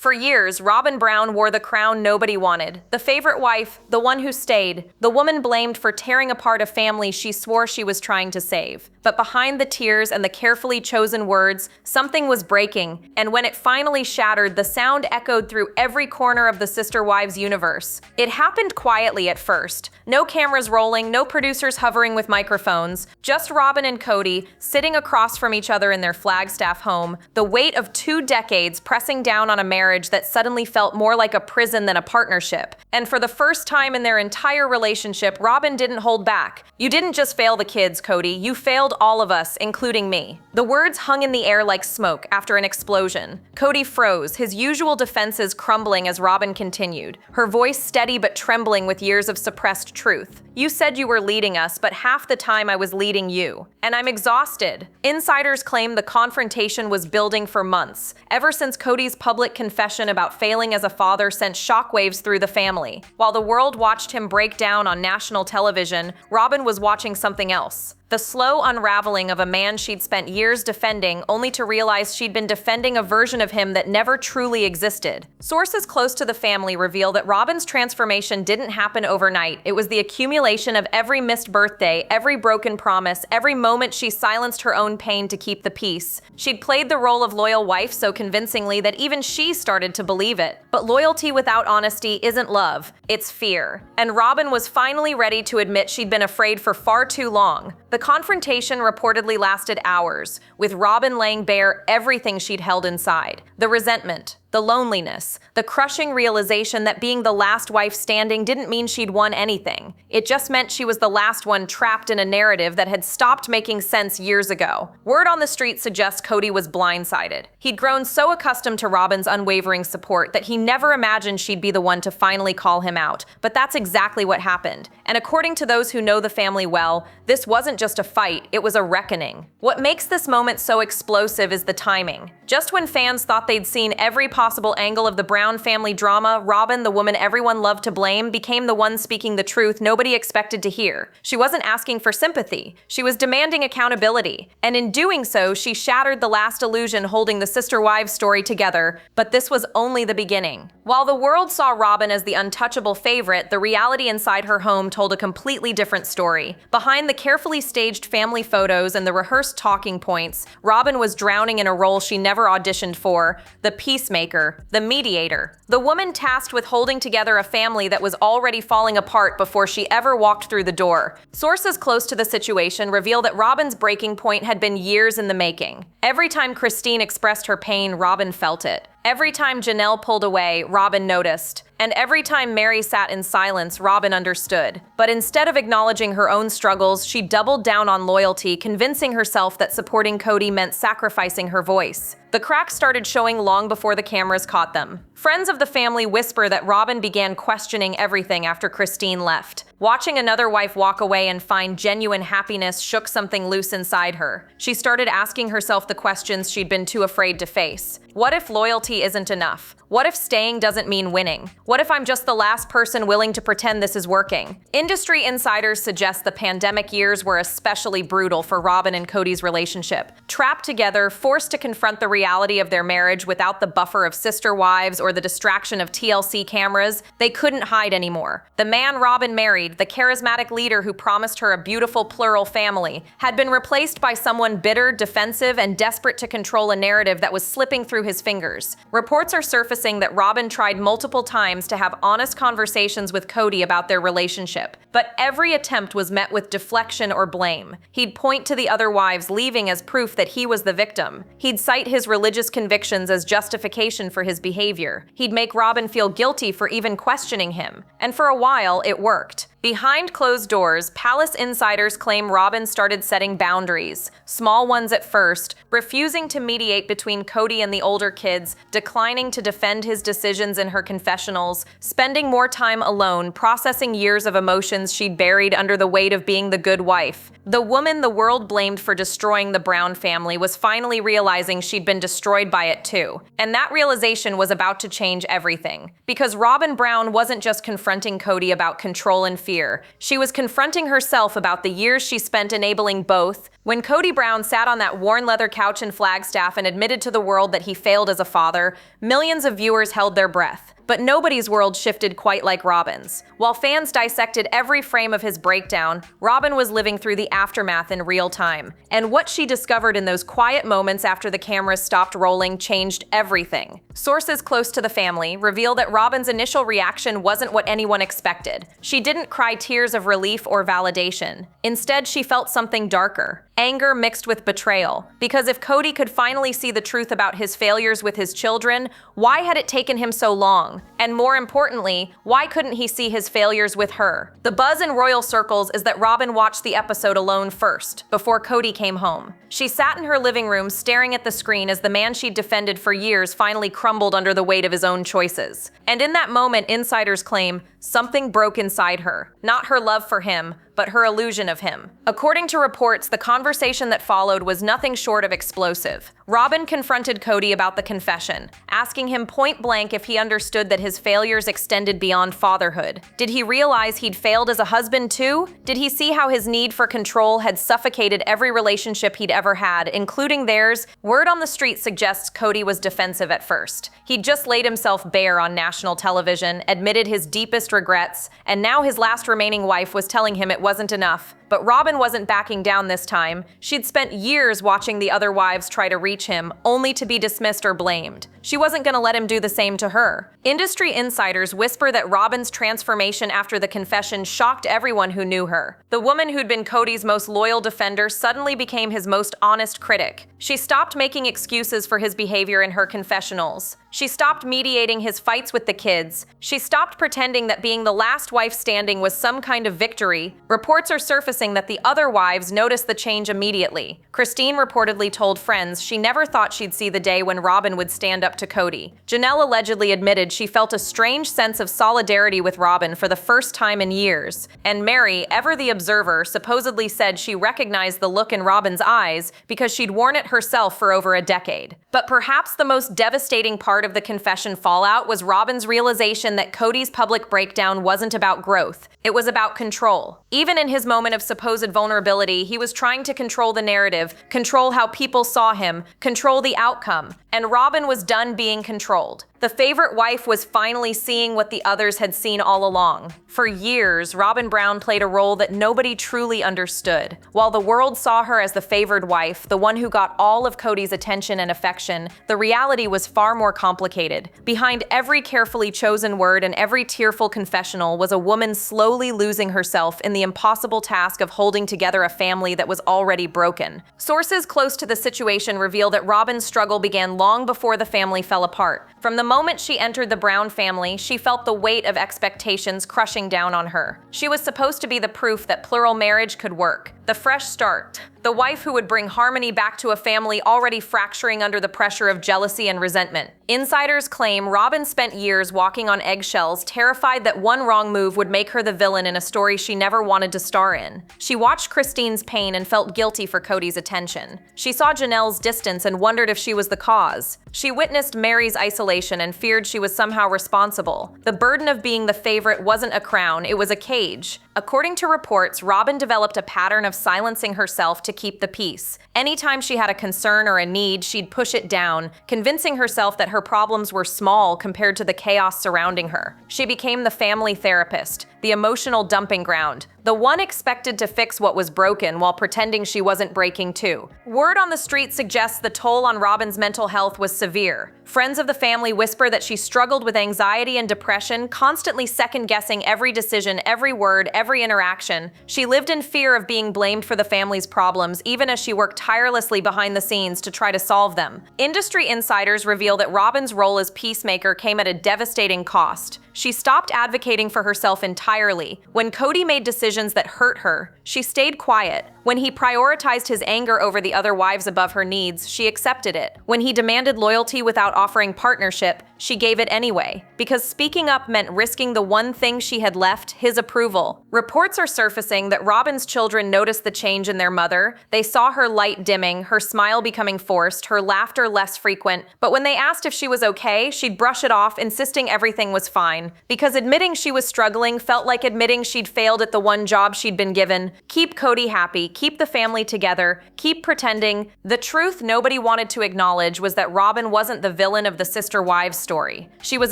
For years, Robin Brown wore the crown nobody wanted. The favorite wife, the one who stayed, the woman blamed for tearing apart a family she swore she was trying to save. But behind the tears and the carefully chosen words, something was breaking, and when it finally shattered, the sound echoed through every corner of the Sister Wives universe. It happened quietly at first. No cameras rolling, no producers hovering with microphones, just Robin and Kody sitting across from each other in their Flagstaff home, the weight of 2 decades pressing down on a marriage that suddenly felt more like a prison than a partnership. And for the first time in their entire relationship, Robin didn't hold back. "You didn't just fail the kids, Kody. You failed all of us, including me." The words hung in the air like smoke after an explosion. Kody froze, his usual defenses crumbling as Robin continued, her voice steady but trembling with years of suppressed truth. "You said you were leading us, but half the time I was leading you. And I'm exhausted." Insiders claim the confrontation was building for months, ever since Kody's public confession about failing as a father sent shockwaves through the family. While the world watched him break down on national television, Robin was watching something else. The slow unraveling of a man she'd spent years defending, only to realize she'd been defending a version of him that never truly existed. Sources close to the family reveal that Robin's transformation didn't happen overnight. It was the accumulation of every missed birthday, every broken promise, every moment she silenced her own pain to keep the peace. She'd played the role of loyal wife so convincingly that even she started to believe it. But loyalty without honesty isn't love, it's fear. And Robin was finally ready to admit she'd been afraid for far too long. The confrontation reportedly lasted hours, with Robin laying bare everything she'd held inside. The resentment, the loneliness, the crushing realization that being the last wife standing didn't mean she'd won anything. It just meant she was the last one trapped in a narrative that had stopped making sense years ago. Word on the street suggests Kody was blindsided. He'd grown so accustomed to Robin's unwavering support that he never imagined she'd be the one to finally call him out. But that's exactly what happened. And according to those who know the family well, this wasn't just a fight, it was a reckoning. What makes this moment so explosive is the timing. Just when fans thought they'd seen every possible angle of the Brown family drama, Robin, the woman everyone loved to blame, became the one speaking the truth nobody expected to hear. She wasn't asking for sympathy. She was demanding accountability. And in doing so, she shattered the last illusion holding the Sister Wives story together. But this was only the beginning. While the world saw Robin as the untouchable favorite, the reality inside her home told a completely different story. Behind the carefully staged family photos and the rehearsed talking points, Robin was drowning in a role she never auditioned for: the peacemaker, the mediator, the woman tasked with holding together a family that was already falling apart before she ever walked through the door. Sources close to the situation reveal that Robin's breaking point had been years in the making. Every time Christine expressed her pain, Robin felt it. Every time Janelle pulled away, Robin noticed. And every time Mary sat in silence, Robin understood. But instead of acknowledging her own struggles, she doubled down on loyalty, convincing herself that supporting Kody meant sacrificing her voice. The cracks started showing long before the cameras caught them. Friends of the family whisper that Robin began questioning everything after Christine left. Watching another wife walk away and find genuine happiness shook something loose inside her. She started asking herself the questions she'd been too afraid to face. What if loyalty isn't enough? What if staying doesn't mean winning? What if I'm just the last person willing to pretend this is working? Industry insiders suggest the pandemic years were especially brutal for Robin and Kody's relationship. Trapped together, forced to confront the reality of their marriage without the buffer of sister wives or the distraction of TLC cameras, they couldn't hide anymore. The man Robin married, the charismatic leader who promised her a beautiful plural family, had been replaced by someone bitter, defensive, and desperate to control a narrative that was slipping through his fingers. Reports are surfacing that Robin tried multiple times to have honest conversations with Kody about their relationship, but every attempt was met with deflection or blame. He'd point to the other wives leaving as proof that he was the victim. He'd cite his religious convictions as justification for his behavior. He'd make Robin feel guilty for even questioning him. And for a while, it worked. Behind closed doors, palace insiders claim Robin started setting boundaries, small ones at first, refusing to mediate between Kody and the older kids, declining to defend his decisions in her confessionals, spending more time alone, processing years of emotions she'd buried under the weight of being the good wife. The woman the world blamed for destroying the Brown family was finally realizing she'd been destroyed by it too. And that realization was about to change everything. Because Robin Brown wasn't just confronting Kody about control and fear. fear. She was confronting herself about the years she spent enabling both. When Cody Brown sat on that worn leather couch in Flagstaff and admitted to the world that he failed as a father, millions of viewers held their breath. But nobody's world shifted quite like Robin's. While fans dissected every frame of his breakdown, Robin was living through the aftermath in real time. And what she discovered in those quiet moments after the cameras stopped rolling changed everything. Sources close to the family reveal that Robin's initial reaction wasn't what anyone expected. She didn't cry tears of relief or validation. Instead, she felt something darker. Anger mixed with betrayal. Because if Cody could finally see the truth about his failures with his children, why had it taken him so long? And more importantly, why couldn't he see his failures with her? The buzz in royal circles is that Robin watched the episode alone first, before Cody came home. She sat in her living room staring at the screen as the man she'd defended for years finally crumbled under the weight of his own choices. And in that moment, insiders claim something broke inside her. Not her love for him, but her illusion of him. According to reports, the conversation that followed was nothing short of explosive. Robin confronted Cody about the confession, asking him point blank if he understood that his failures extended beyond fatherhood. Did he realize he'd failed as a husband too? Did he see how his need for control had suffocated every relationship he'd ever had, including theirs? Word on the street suggests Cody was defensive at first. He'd just laid himself bare on national television, admitted his deepest regrets, and now his last remaining wife was telling him it wasn't enough. But Robin wasn't backing down this time. She'd spent years watching the other wives try to reach him, only to be dismissed or blamed. She wasn't going to let him do the same to her. Industry insiders whisper that Robin's transformation after the confession shocked everyone who knew her. The woman who'd been Cody's most loyal defender suddenly became his most honest critic. She stopped making excuses for his behavior in her confessionals. She stopped mediating his fights with the kids. She stopped pretending that being the last wife standing was some kind of victory. Reports are surfacing that the other wives noticed the change immediately. Christine reportedly told friends she never thought she'd see the day when Robin would stand up to Cody. Janelle allegedly admitted she felt a strange sense of solidarity with Robin for the first time in years. And Mary, ever the observer, supposedly said she recognized the look in Robin's eyes because she'd worn it herself for over a decade. But perhaps the most devastating part of the confession fallout was Robin's realization that Cody's public breakdown wasn't about growth. It was about control. Even in his moment of supposed vulnerability, he was trying to control the narrative, control how people saw him, control the outcome. And Robin was done being controlled. The favorite wife was finally seeing what the others had seen all along. For years, Robin Brown played a role that nobody truly understood. While the world saw her as the favored wife, the one who got all of Cody's attention and affection, the reality was far more complicated. Behind every carefully chosen word and every tearful confessional was a woman slowly losing herself in the impossible task of holding together a family that was already broken. Sources close to the situation reveal that Robin's struggle began long before the family fell apart. From the moment she entered the Brown family, she felt the weight of expectations crushing down on her. She was supposed to be the proof that plural marriage could work, the fresh start, the wife who would bring harmony back to a family already fracturing under the pressure of jealousy and resentment. Insiders claim Robin spent years walking on eggshells, terrified that one wrong move would make her the villain in a story she never wanted to star in. She watched Christine's pain and felt guilty for Cody's attention. She saw Janelle's distance and wondered if she was the cause. She witnessed Mary's isolation and feared she was somehow responsible. The burden of being the favorite wasn't a crown, it was a cage. According to reports, Robin developed a pattern of silencing herself to keep the peace. Anytime she had a concern or a need, she'd push it down, convincing herself that her problems were small compared to the chaos surrounding her. She became the family therapist, the emotional dumping ground, the one expected to fix what was broken while pretending she wasn't breaking too. Word on the street suggests the toll on Robin's mental health was severe. Friends of the family whisper that she struggled with anxiety and depression, constantly second-guessing every decision, every word, every interaction. She lived in fear of being blamed for the family's problems, even as she worked tirelessly behind the scenes to try to solve them. Industry insiders reveal that Robin's role as peacemaker came at a devastating cost. She stopped advocating for herself entirely. When Cody made decisions that hurt her, she stayed quiet, When he prioritized his anger over the other wives above her needs, she accepted it. When he demanded loyalty without offering partnership, she gave it anyway, because speaking up meant risking the one thing she had left, his approval. Reports are surfacing that Robin's children noticed the change in their mother. They saw her light dimming, her smile becoming forced, her laughter less frequent. But when they asked if she was okay, she'd brush it off, insisting everything was fine. Because admitting she was struggling felt like admitting she'd failed at the one job she'd been given. Keep Kody happy, keep the family together, keep pretending. The truth nobody wanted to acknowledge was that Robin wasn't the villain of the sister wives story. She was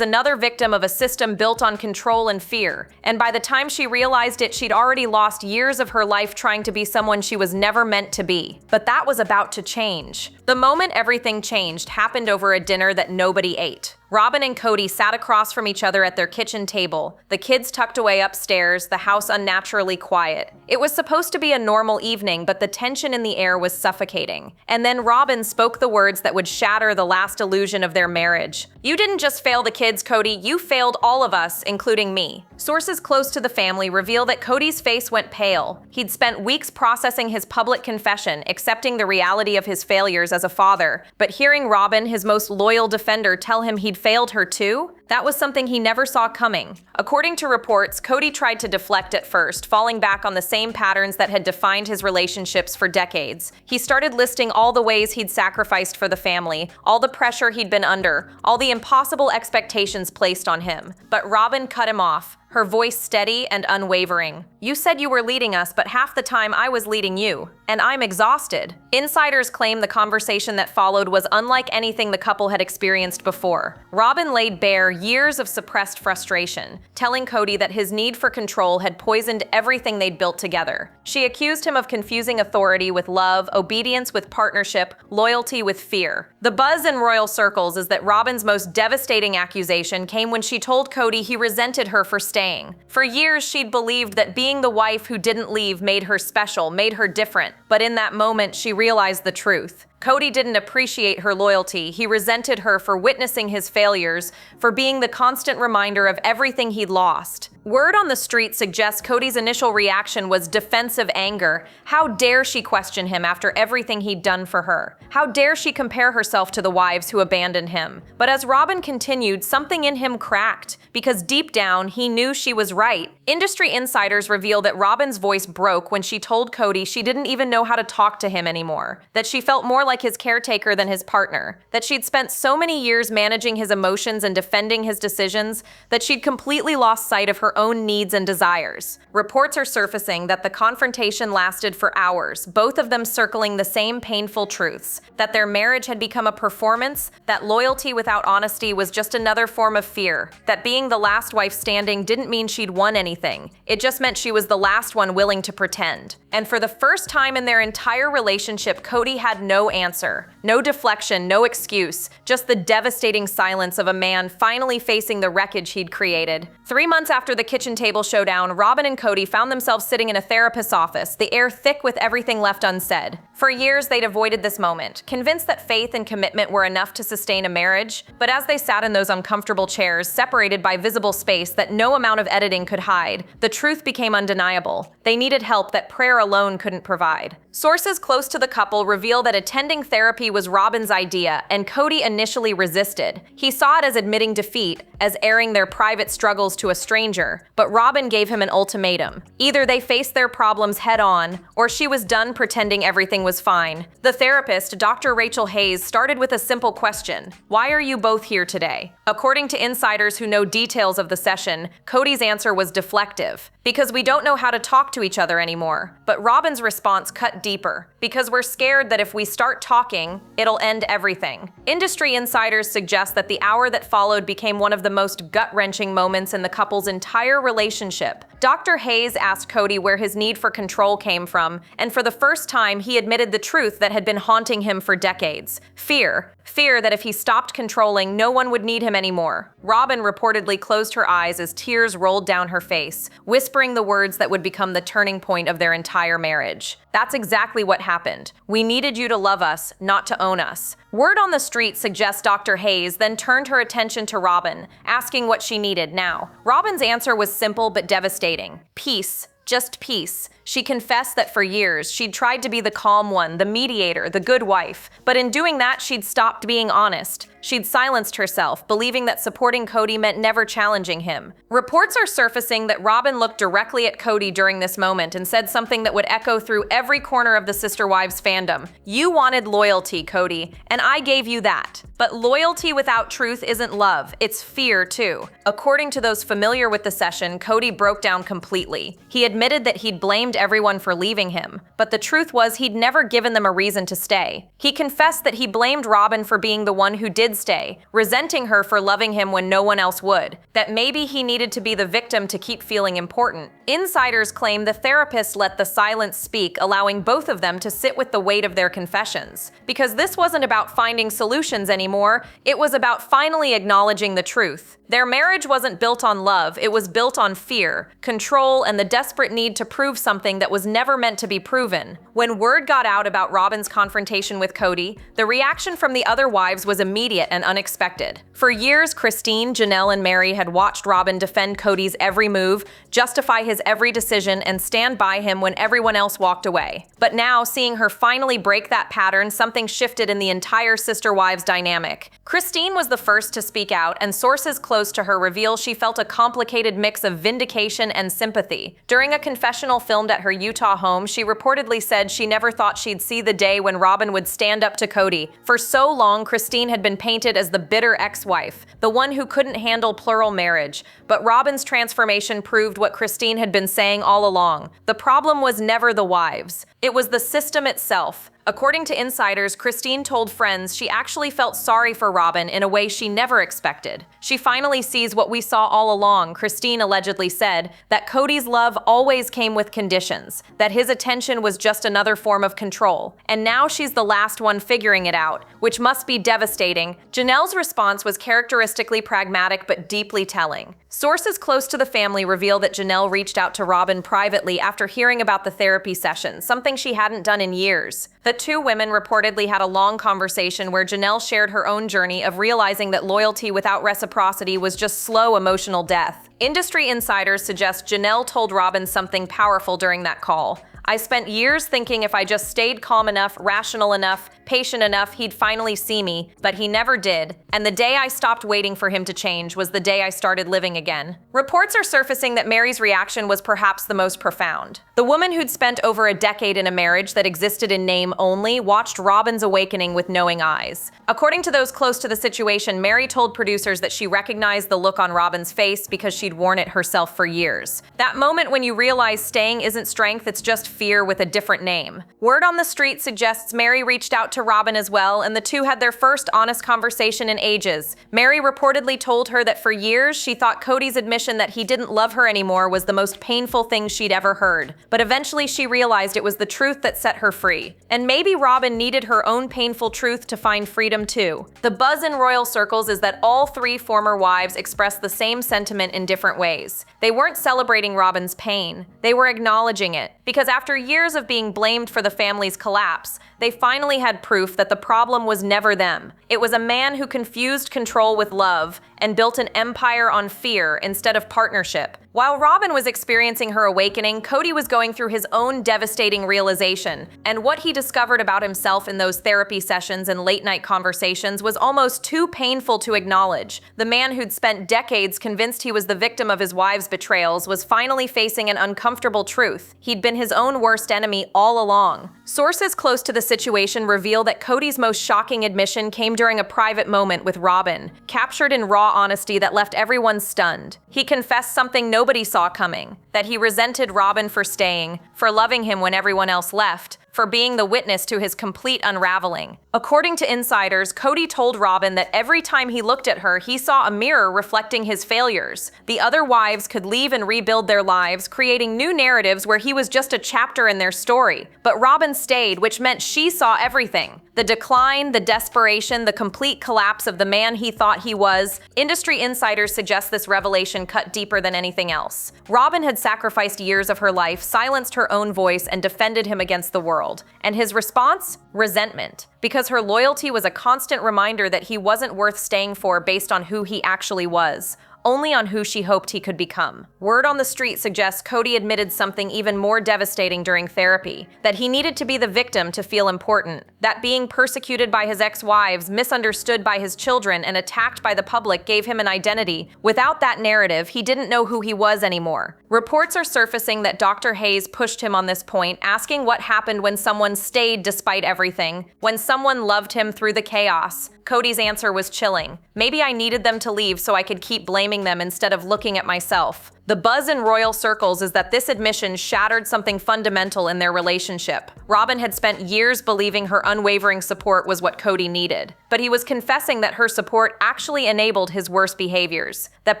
another victim of a system built on control and fear. And by the time she realized it, she'd already lost years of her life trying to be someone she was never meant to be. But that was about to change. The moment everything changed happened over a dinner that nobody ate. Robin and Kody sat across from each other at their kitchen table, the kids tucked away upstairs, the house unnaturally quiet. It was supposed to be a normal evening, but the tension in the air was suffocating. And then Robin spoke the words that would shatter the last illusion of their marriage. "You didn't just fail the kids, Kody, you failed all of us, including me." Sources close to the family reveal that Kody's face went pale. He'd spent weeks processing his public confession, accepting the reality of his failures as a father. But hearing Robin, his most loyal defender, tell him he'd failed her too? That was something he never saw coming. According to reports, Kody tried to deflect at first, falling back on the same patterns that had defined his relationships for decades. He started listing all the ways he'd sacrificed for the family, all the pressure he'd been under, all the impossible expectations placed on him. But Robin cut him off, her voice steady and unwavering. "You said you were leading us, but half the time I was leading you. And I'm exhausted." Insiders claim the conversation that followed was unlike anything the couple had experienced before. Robin laid bare years of suppressed frustration, telling Kody that his need for control had poisoned everything they'd built together. She accused him of confusing authority with love, obedience with partnership, loyalty with fear. The buzz in royal circles is that Robin's most devastating accusation came when she told Kody he resented her for staying. For years, she'd believed that being the wife who didn't leave made her special, made her different. But in that moment, she realized the truth. Kody didn't appreciate her loyalty. He resented her for witnessing his failures, for being the constant reminder of everything he'd lost. Word on the street suggests Kody's initial reaction was defensive anger. How dare she question him after everything he'd done for her? How dare she compare herself to the wives who abandoned him? But as Robin continued, something in him cracked, because deep down, he knew she was right. Industry insiders reveal that Robin's voice broke when she told Kody she didn't even know how to talk to him anymore, that she felt more like his caretaker than his partner, that she'd spent so many years managing his emotions and defending his decisions that she'd completely lost sight of her own needs and desires. Reports are surfacing that the confrontation lasted for hours, both of them circling the same painful truths, that their marriage had become a performance, that loyalty without honesty was just another form of fear, that being the last wife standing didn't mean she'd won anything. It just meant she was the last one willing to pretend. And for the first time in their entire relationship, Kody had no answer. No deflection, no excuse, just the devastating silence of a man finally facing the wreckage he'd created. 3 months after the kitchen table showdown, Robin and Kody found themselves sitting in a therapist's office, the air thick with everything left unsaid. For years, they'd avoided this moment, convinced that faith and commitment were enough to sustain a marriage. But as they sat in those uncomfortable chairs, separated by visible space that no amount of editing could hide, the truth became undeniable. They needed help that prayer alone couldn't provide. Sources close to the couple reveal that attending therapy was Robin's idea, and Kody initially resisted. He saw it as admitting defeat, as airing their private struggles to a stranger, but Robin gave him an ultimatum. Either they faced their problems head-on, or she was done pretending everything was fine. The therapist, Dr. Rachel Hayes, started with a simple question: "Why are you both here today?" According to insiders who know details of the session, Kody's answer was deflective. "Because we don't know how to talk to each other anymore." But Robin's response cut deeper. "Because we're scared that if we start talking, it'll end everything." Industry insiders suggest that the hour that followed became one of the most gut-wrenching moments in the couple's entire relationship. Dr. Hayes asked Kody where his need for control came from, and for the first time, he admitted the truth that had been haunting him for decades. Fear. Fear that if he stopped controlling, no one would need him anymore. Robin reportedly closed her eyes as tears rolled down her face, whispering the words that would become the turning point of their entire marriage. That's exactly what happened. "We needed you to love us, not to own us." Word on the street suggests Dr. Hayes then turned her attention to Robin, asking what she needed now. Robin's answer was simple but devastating: peace. just peace. She confessed that for years, she'd tried to be the calm one, the mediator, the good wife. But in doing that, she'd stopped being honest. She'd silenced herself, believing that supporting Cody meant never challenging him. Reports are surfacing that Robin looked directly at Cody during this moment and said something that would echo through every corner of the Sister Wives fandom. "You wanted loyalty, Cody, and I gave you that. But loyalty without truth isn't love, it's fear too." According to those familiar with the session, Cody broke down completely. He admitted that he'd blamed everyone for leaving him, but the truth was he'd never given them a reason to stay. He confessed that he blamed Robin for being the one who did stay, resenting her for loving him when no one else would, that maybe he needed to be the victim to keep feeling important. Insiders claim the therapist let the silence speak, allowing both of them to sit with the weight of their confessions. Because this wasn't about finding solutions anymore, it was about finally acknowledging the truth. Their marriage wasn't built on love, it was built on fear, control, and the desperate need to prove something that was never meant to be proven. When word got out about Robin's confrontation with Cody, the reaction from the other wives was immediate and unexpected. For years, Christine, Janelle, and Mary had watched Robin defend Cody's every move, justify his every decision, and stand by him when everyone else walked away. But now, seeing her finally break that pattern, something shifted in the entire Sister Wives dynamic. Christine was the first to speak out, and sources close to her reveal she felt a complicated mix of vindication and sympathy. During a confessional filmed at her Utah home, she reportedly said she never thought she'd see the day when Robin would stand up to Cody. For so long, Christine had been painted as the bitter ex-wife, the one who couldn't handle plural marriage. But Robin's transformation proved what Christine had been saying all along. The problem was never the wives. It was the system itself. According to insiders, Christine told friends she actually felt sorry for Robin in a way she never expected. She finally sees what we saw all along, Christine allegedly said, that Cody's love always came with conditions, that his attention was just another form of control. And now she's the last one figuring it out, which must be devastating. Janelle's response was characteristically pragmatic but deeply telling. Sources close to the family reveal that Janelle reached out to Robin privately after hearing about the therapy session, something she hadn't done in years. The two women reportedly had a long conversation where Janelle shared her own journey of realizing that loyalty without reciprocity was just slow emotional death. Industry insiders suggest Janelle told Robin something powerful during that call. "I spent years thinking if I just stayed calm enough, rational enough, patient enough, he'd finally see me, but he never did. And the day I stopped waiting for him to change was the day I started living again." Reports are surfacing that Mary's reaction was perhaps the most profound. The woman who'd spent over a decade in a marriage that existed in name only watched Robin's awakening with knowing eyes. According to those close to the situation, Mary told producers that she recognized the look on Robin's face because she'd worn it herself for years. That moment when you realize staying isn't strength, it's just fear with a different name. Word on the street suggests Mary reached out to Robin as well, and the two had their first honest conversation in ages. Mary reportedly told her that for years she thought Cody's admission that he didn't love her anymore was the most painful thing she'd ever heard. But eventually she realized it was the truth that set her free. And maybe Robin needed her own painful truth to find freedom too. The buzz in royal circles is that all three former wives expressed the same sentiment in different ways. They weren't celebrating Robin's pain, they were acknowledging it. Because after years of being blamed for the family's collapse, they finally had proof that the problem was never them. It was a man who confused control with love and built an empire on fear instead of partnership. While Robin was experiencing her awakening, Cody was going through his own devastating realization, and what he discovered about himself in those therapy sessions and late-night conversations was almost too painful to acknowledge. The man who'd spent decades convinced he was the victim of his wife's betrayals was finally facing an uncomfortable truth. He'd been his own worst enemy all along. Sources close to the situation reveal that Cody's most shocking admission came during a private moment with Robin, captured in raw honesty that left everyone stunned. He confessed something nobody saw coming, that he resented Robin for staying, for loving him when everyone else left, for being the witness to his complete unraveling. According to insiders, Cody told Robin that every time he looked at her, he saw a mirror reflecting his failures. The other wives could leave and rebuild their lives, creating new narratives where he was just a chapter in their story. But Robin stayed, which meant she saw everything. The decline, the desperation, the complete collapse of the man he thought he was. Industry insiders suggest this revelation cut deeper than anything else. Robin had sacrificed years of her life, silenced her own voice, and defended him against the world. And his response? Resentment. Because her loyalty was a constant reminder that he wasn't worth staying for based on who he actually was. only on who she hoped he could become. Word on the street suggests Kody admitted something even more devastating during therapy, that he needed to be the victim to feel important, that being persecuted by his ex-wives, misunderstood by his children, and attacked by the public gave him an identity. Without that narrative, he didn't know who he was anymore. Reports are surfacing that Dr. Hayes pushed him on this point, asking what happened when someone stayed despite everything, when someone loved him through the chaos. Kody's answer was chilling. Maybe I needed them to leave so I could keep blaming them instead of looking at myself. The buzz in royal circles is that this admission shattered something fundamental in their relationship. Robin had spent years believing her unwavering support was what Kody needed, but he was confessing that her support actually enabled his worst behaviors, that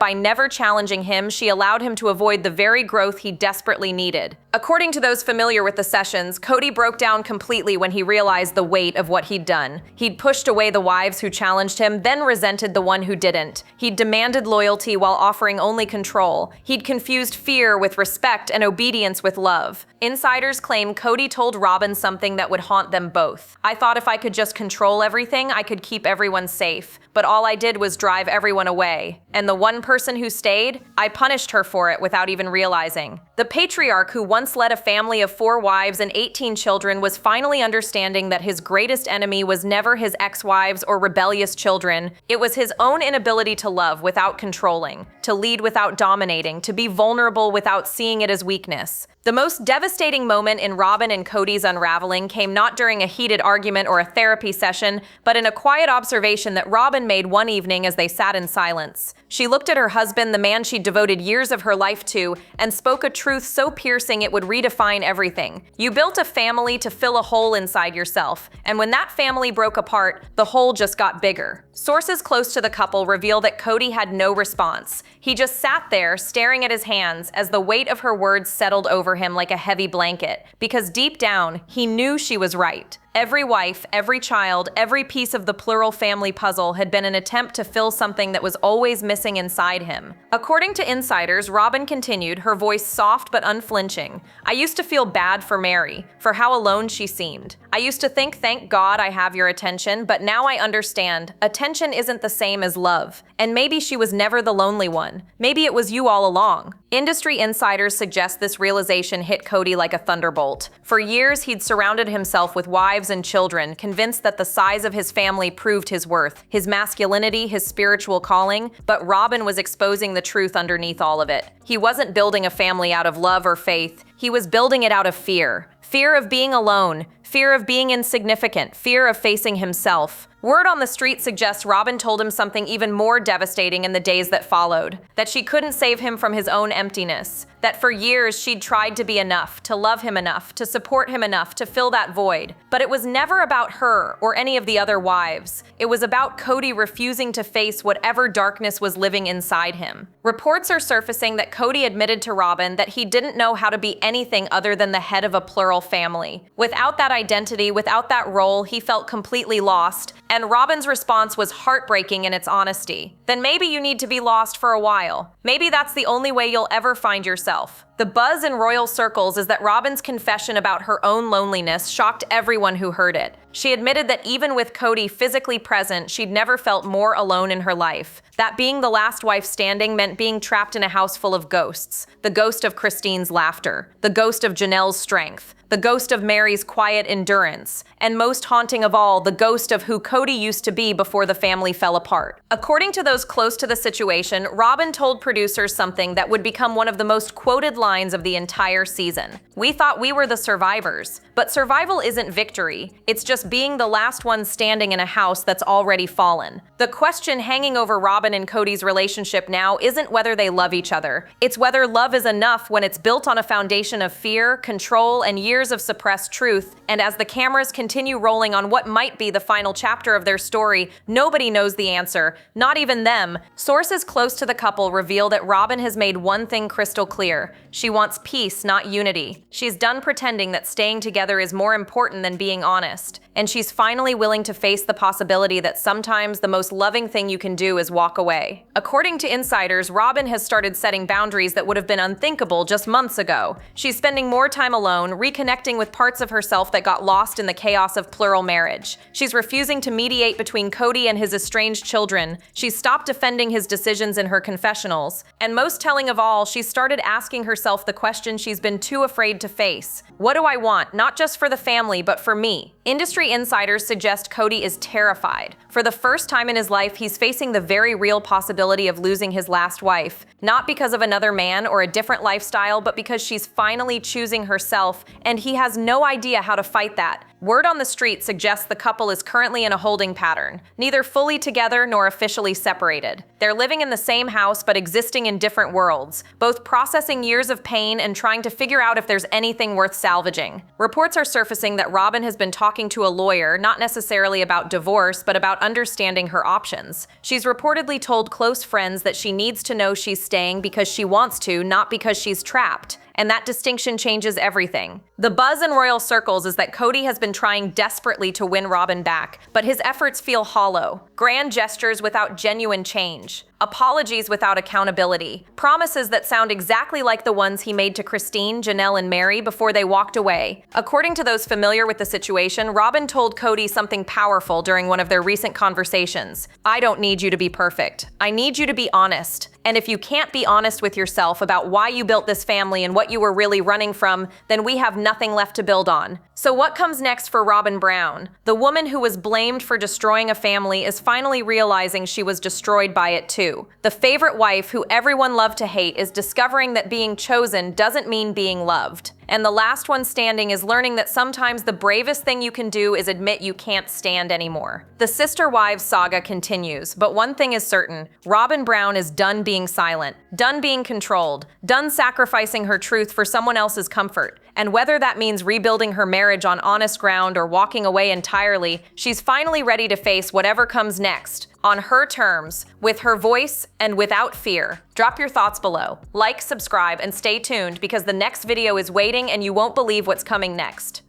by never challenging him, she allowed him to avoid the very growth he desperately needed. According to those familiar with the sessions, Kody broke down completely when he realized the weight of what he'd done. He'd pushed away the wives who challenged him, then resented the one who didn't. He'd demanded loyalty while offering only control. He'd confused fear with respect and obedience with love. Insiders claim Kody told Robin something that would haunt them both. I thought if I could just control everything, I could keep everyone safe. But all I did was drive everyone away. And the one person who stayed, I punished her for it without even realizing. The patriarch who once led a family of 4 wives and 18 children was finally understanding that his greatest enemy was never his ex-wives or rebellious children. It was his own inability to love without controlling, to lead without dominating, to be vulnerable without seeing it as weakness. The most devastating moment in Robin and Kody's unraveling came not during a heated argument or a therapy session, but in a quiet observation that Robin made one evening as they sat in silence. She looked at her husband, the man she'd devoted years of her life to, and spoke a truth so piercing it would redefine everything. You built a family to fill a hole inside yourself, and when that family broke apart, the hole just got bigger. Sources close to the couple reveal that Kody had no response. He just sat there, staring at his hands, as the weight of her words settled over him like a heavy blanket, because deep down, he knew she was right. Every wife, every child, every piece of the plural family puzzle had been an attempt to fill something that was always missing inside him. According to insiders, Robin continued, her voice soft but unflinching. I used to feel bad for Mary, for how alone she seemed. I used to think, thank God I have your attention, but now I understand. Attention isn't the same as love. And maybe she was never the lonely one. Maybe it was you all along. Industry insiders suggest this realization hit Kody like a thunderbolt. For years, he'd surrounded himself with wives and children, convinced that the size of his family proved his worth, his masculinity, his spiritual calling, but Robin was exposing the truth underneath all of it. He wasn't building a family out of love or faith. He was building it out of fear. Fear of being alone, fear of being insignificant, fear of facing himself. Word on the street suggests Robin told him something even more devastating in the days that followed, that she couldn't save him from his own emptiness, that for years she'd tried to be enough, to love him enough, to support him enough, to fill that void. But it was never about her or any of the other wives. It was about Kody refusing to face whatever darkness was living inside him. Reports are surfacing that Kody admitted to Robin that he didn't know how to be anything other than the head of a plural family. Without that identity, without that role, he felt completely lost. And Robin's response was heartbreaking in its honesty. Then maybe you need to be lost for a while. Maybe that's the only way you'll ever find yourself. The buzz in royal circles is that Robin's confession about her own loneliness shocked everyone who heard it. She admitted that even with Kody physically present, she'd never felt more alone in her life. That being the last wife standing meant being trapped in a house full of ghosts. The ghost of Christine's laughter, the ghost of Janelle's strength, the ghost of Mary's quiet endurance, and most haunting of all, the ghost of who Kody used to be before the family fell apart. According to those close to the situation, Robin told producers something that would become one of the most quoted lines of the entire season. We thought we were the survivors, but survival isn't victory. It's just being the last one standing in a house that's already fallen. The question hanging over Robin and Kody's relationship now isn't whether they love each other. It's whether love is enough when it's built on a foundation of fear, control, and years of suppressed truth. And as the cameras continue rolling on what might be the final chapter of their story, nobody knows the answer, not even them. Sources close to the couple reveal that Robin has made one thing crystal clear. She wants peace, not unity. She's done pretending that staying together is more important than being honest. and she's finally willing to face the possibility that sometimes the most loving thing you can do is walk away. According to insiders, Robin has started setting boundaries that would have been unthinkable just months ago. She's spending more time alone, reconnecting with parts of herself that got lost in the chaos of plural marriage. She's refusing to mediate between Cody and his estranged children. She's stopped defending his decisions in her confessionals. And most telling of all, she's started asking herself the question she's been too afraid to face. What do I want, not just for the family, but for me? Industry insiders suggest Cody is terrified. For the first time in his life, he's facing the very real possibility of losing his last wife. Not because of another man or a different lifestyle, but because she's finally choosing herself, and he has no idea how to fight that. Word on the street suggests the couple is currently in a holding pattern, neither fully together nor officially separated. They're living in the same house but existing in different worlds, both processing years of pain and trying to figure out if there's anything worth salvaging. Reports are surfacing that Robin has been talking to a lawyer, not necessarily about divorce, but about understanding her options. She's reportedly told close friends that she needs to know she's staying because she wants to, not because she's trapped. And that distinction changes everything. The buzz in royal circles is that Cody has been trying desperately to win Robin back, but his efforts feel hollow. Grand gestures without genuine change. Apologies without accountability. Promises that sound exactly like the ones he made to Christine, Janelle, and Mary before they walked away. According to those familiar with the situation, Robin told Cody something powerful during one of their recent conversations. "I don't need you to be perfect. I need you to be honest. And if you can't be honest with yourself about why you built this family and what you were really running from, then we have nothing left to build on." So what comes next for Robin Brown? The woman who was blamed for destroying a family is finally realizing she was destroyed by it too. The favorite wife who everyone loved to hate is discovering that being chosen doesn't mean being loved. And the last one standing is learning that sometimes the bravest thing you can do is admit you can't stand anymore. The sister wives saga continues, but one thing is certain: Robin Brown is done being silent, done being controlled, done sacrificing her truth for someone else's comfort. And whether that means rebuilding her marriage on honest ground or walking away entirely, she's finally ready to face whatever comes next, on her terms, with her voice, and without fear. Drop your thoughts below. Like, subscribe, and stay tuned because the next video is waiting and you won't believe what's coming next.